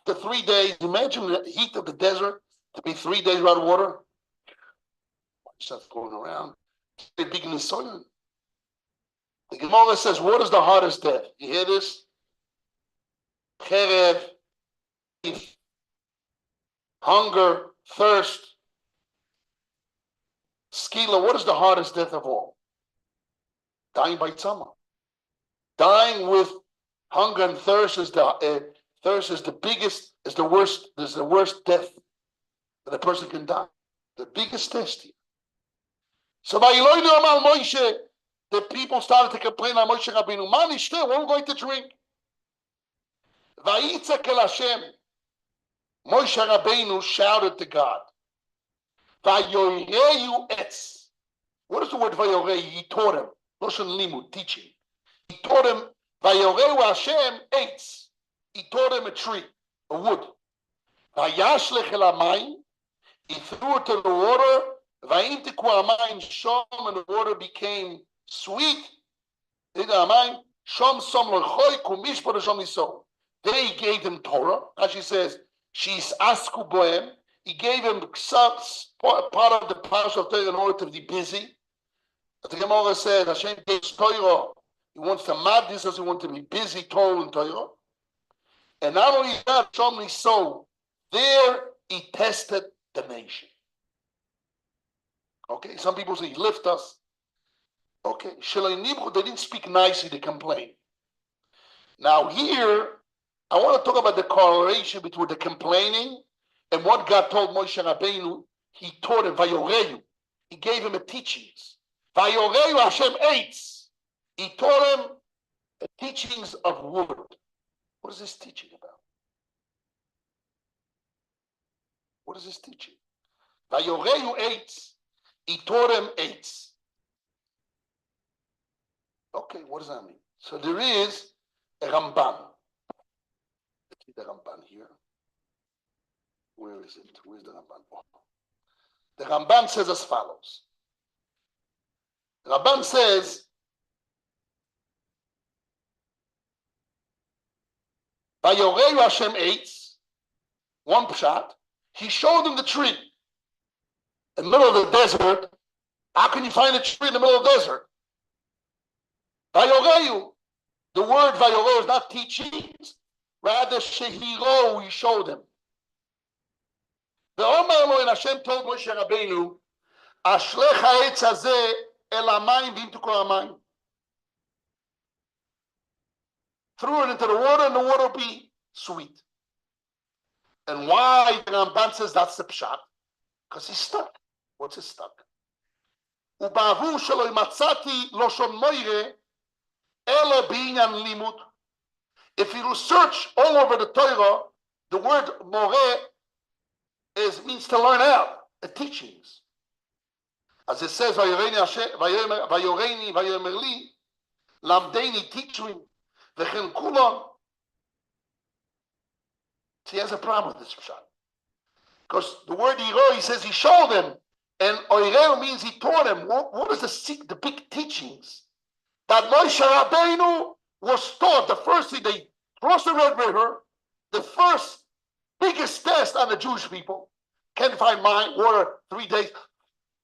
after 3 days, imagine the heat of the desert to be 3 days without water. Stuff going around. They begin to soil. The Gemara says, what is the hardest death? You hear this? Cherev, hunger, thirst, skila. What is the hardest death of all? Dying by tzama. Dying with hunger and thirst is the biggest, is the worst death that a person can die. The biggest test here. So by Elohim Amal Moshe, the people started to complain on Moshe Rabbeinu. Man, what are we going to drink? Vayitzak el Hashem. Moshe Rabbeinu shouted to God. Vayoreyu etz. What is the word vayorei? He taught him. Loshen limud, teaching. He taught him vayoreyu Hashem etz. He taught him a tree, a wood. Vayashlech el hamayim. He threw it to the water. Vayimtiku hamayim shom, and the water became sweet. Shom som lochoy kumishpor shom iso. Then he gave him Torah. As she says, she's asku bohem. He gave him some part of the parsha of Torah in order to be busy. The Gemara said, Hashem gave Torah. He wants to mad this as he wants to be busy, Torah and Torah. And not only that, Shom so there he tested the nation. Okay, some people say he lift us. Okay, they didn't speak nicely, they complained. Now here, I want to talk about the correlation between the complaining and what God told Moshe Rabbeinu. He taught him, Vayoreyu. He gave him a teachings. Vayoreyu Hashem eitz. He taught him the teachings of word. What is this teaching about? What is this teaching? Vayoreyu eitz. He taught him eitz. Okay, what does that mean? So there is a Ramban. Let's see the Ramban here. Where is it? Where's the Ramban? Oh. The Ramban says as follows. The Ramban says, Vayoreyu Hashem eitz, one pshat, he showed him the tree in the middle of the desert. How can you find a tree in the middle of the desert? Vayoreyu. The word Vayoreyu is not teachings, rather Shehiro, he showed him. The Omar Lo, and Hashem told Moshe Rabbeinu, Ashlech ha'etz hazeh el hamayim v'imtiku hamayim. Threw it into the water, and the water will be sweet. And why the Ramban says that's the pshat? Because he's stuck. What's he stuck? U'ba'avu shelo imatzati loshon moire ela b'inyan limud. If you search all over the Torah, the word more means to learn out the teachings. As it says, Vayoreini vayomer li, lamdeini, teach me, v'chen kulon. He has a problem with this pshat. Because the word Iro, he says he showed him, and Oireu means he taught him. What is the big teachings? That Moshe Rabbeinu was taught. The first thing, they crossed the Red River, the first biggest test on the Jewish people. Can't find water 3 days.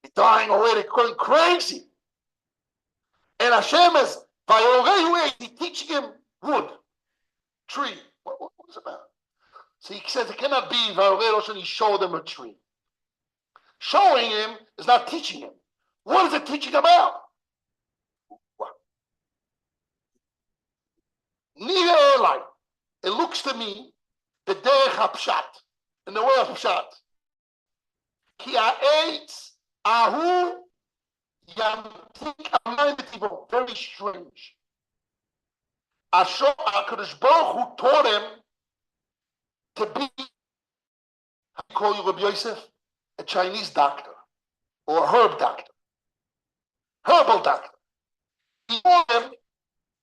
They're dying already, going crazy. And Hashem is, He teaching him wood, tree. What is it about? So he says it cannot be Vayoreyu, he showed him a tree. Showing him is not teaching him. What is it teaching about? What? It looks to me, the derech hapshat, in the way of pshat. Ki ha'etz ahu yamtik amayim, very strange. HaKadosh Baruch Hu taught him to be, how do you call you, Rabbi Yosef? A Chinese doctor or a herbal doctor. He taught him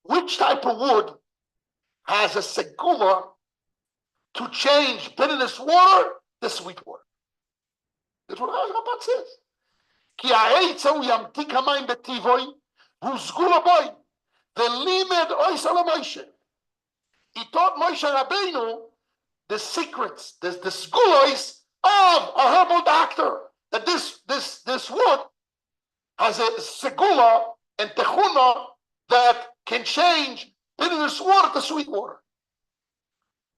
which type of wood has a segula to change bitterness water to sweet water. That's what Ramban says. Ki ha'etz yamtik hamayim b'tivoi v'uzgula boy v'limed ois ala Moshe. He taught Moshe Rabbeinu the secrets, the segulos of a herbal doctor. That this wood has a segula and techuna that can change bitterness water to sweet water.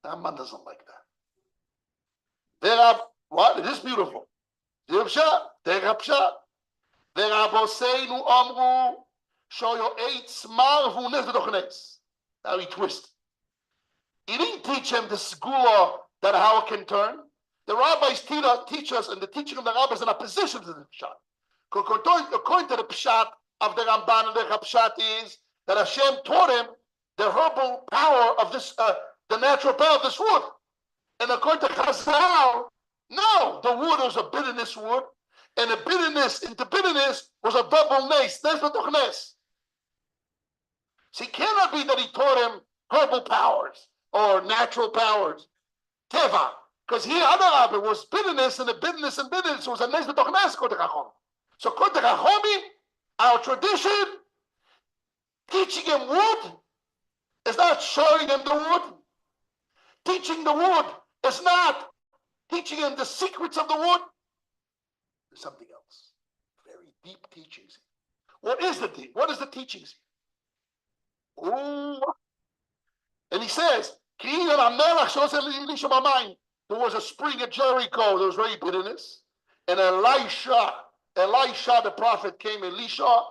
That man doesn't like that. There are what? It is beautiful. Now he twists. He didn't teach him the segula that how it can turn. The rabbis teach us, and the teaching of the rabbis in opposition to the pshat. According to the pshat of the Ramban and the pshat is that Hashem taught him the herbal power of this, the natural power of this wood. And according to Chazal, no, the wood was a bitterness wood, and the bitterness into bitterness was a double nes. So it cannot be that he taught him herbal powers or natural powers, teva, because here other it was bitterness, and the bitterness and bitterness was a nes b'tochnes. So according to Chachomim, our tradition, teaching him wood is not showing him the wood. Teaching the wood is not teaching him the secrets of the wood. There's something else. Very deep teachings. What is the teachings? Ooh. And he says, there was a spring at Jericho. There was very bitterness. And Elisha, the prophet, came, Elisha,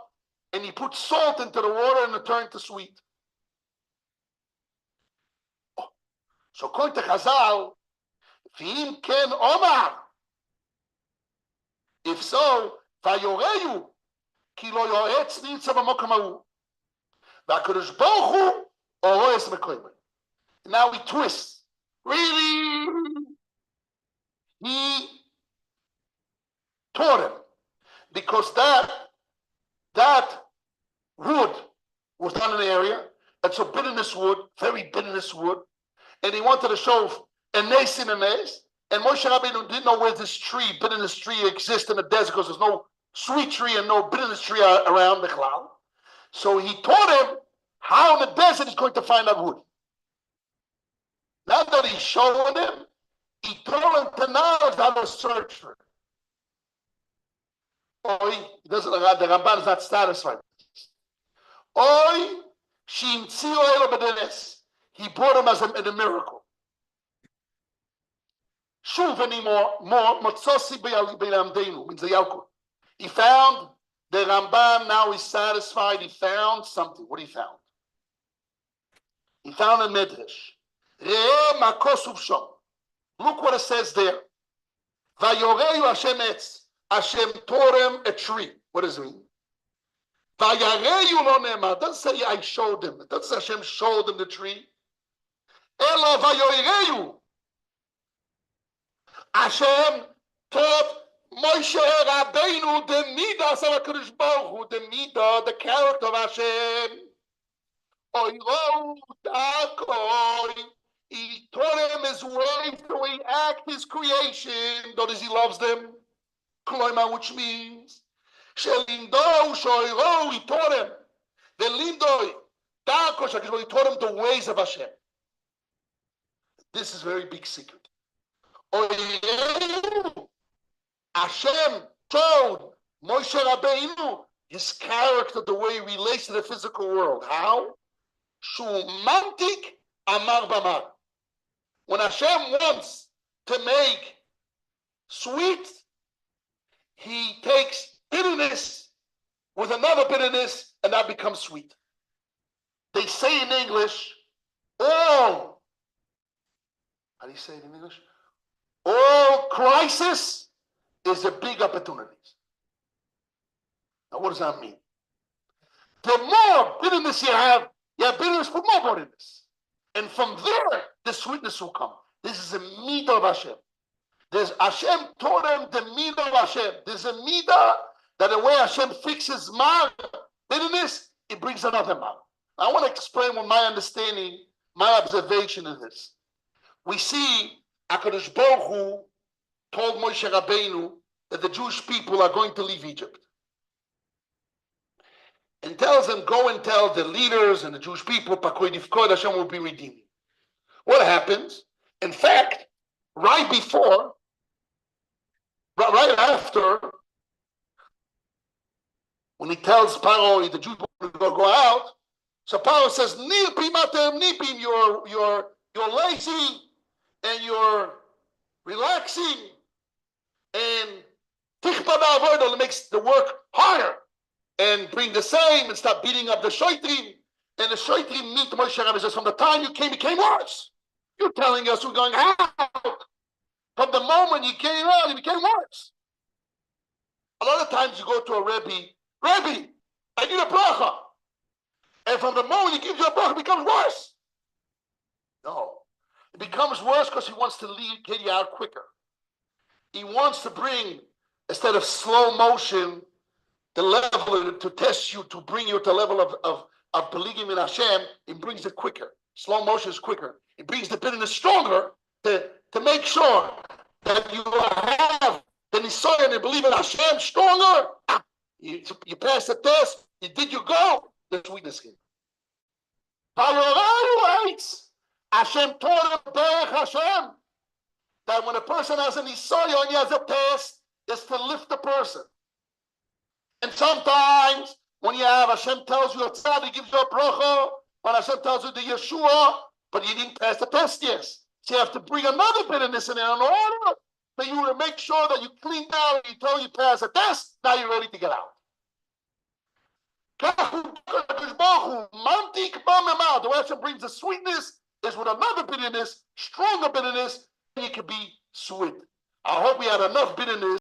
and he put salt into the water and it turned to sweet. Oh. So according to Chazal, V'im ken omar. If so, vayoreyu ki lo yoetz nitza b'mokom hahu. V'akadosh baruch hu oroes mekoymen. Now he twists. Really? He taught him because that wood was not an area. It's a bitterness wood, very bitterness wood, and he wanted to show a nes in a nes. And Moshe Rabbeinu didn't know where this tree, bitterness tree, exists in the desert because there's no sweet tree and no bitterness tree around the cloud. So he taught him how in the desert he's going to find that wood. Now that he showed him, he told him to knowledge how to search for it. Oy, the Ramban is not satisfied with this. Oy, he brought him as a miracle. Shuv anymore, Motzosi B'Yamdeinu means the Yalkut. He found the Ramban. Now he's satisfied. He found something. What he found? He found a medrash. Look what it says there. Vayoreyu Hashem etz. Hashem taught him a tree. What does it mean? Vayareyu lo ne'emar. It doesn't say I showed him. It doesn't say Hashem showed him the tree. Ela vayoreyu. Hashem taught Moshe Rabbeinu the midas of HaKadosh Baruch Hu, the midah, the character of Hashem. He taught him his way to act his creation. Notice he loves them. Which means he taught him the lindoi. He taught him the ways of Hashem. This is a very big secret. Hashem told Moshe Rabbeinu his character, the way he relates to the physical world. How? Shumantik amar bamar. When Hashem wants to make sweet, he takes bitterness with another bitterness, and that becomes sweet. They say in English, all, how do you say it in English? All crisis is a big opportunity. Now, what does that mean? The more bitterness you have bitterness for more bitterness. And from there, the sweetness will come. This is a midah of Hashem. There's Hashem taught him the midah of Hashem. There's a midah that the way Hashem fixes my bitterness, it brings another mal. I want to explain what my understanding, my observation of this. We see HaKadosh Baruch Hu told Moshe Rabbeinu that the Jewish people are going to leave Egypt. And tells them, go and tell the leaders and the Jewish people, Pakoy Difkoy, Hashem will be redeeming. What happens? In fact, right before, right after, when he tells Paro the Jews want to go out, so Paro says, "Nipim atem nipim, you're lazy and you're relaxing, and tichpa ba'avoda makes the work harder, and bring the same and stop beating up the shoitrim, and the shoitrim meet Moshe Rabbeinu says, from the time you came, it became worse. You're telling us we're going out. From the moment you came out, it became worse. A lot of times you go to a Rebbe, I need a bracha. And from the moment he gives you a bracha, it becomes worse. No. It becomes worse because he wants to get you out quicker. He wants to bring, instead of slow motion, the level to test you, to bring you to the level of believing in Hashem. It brings it quicker. Slow motion is quicker. It brings the bitterness stronger to make sure that you have the nisayon and believe in Hashem stronger. You pass the test. You did your goal. The sweetness here. Hashem taught him Hashem that when a person has a nisayon, he has a test, is to lift the person. And sometimes when you have Hashem tells you a tzad, he gives you a bracha. When Hashem tells you the Yeshua, but you didn't pass the test yet. So you have to bring another bitterness in there in order that you will make sure that you clean down and you tell you pass the test. Now you're ready to get out. The way Hashem brings the sweetness is with another bitterness, stronger bitterness, and you can be sweet. I hope we had enough bitterness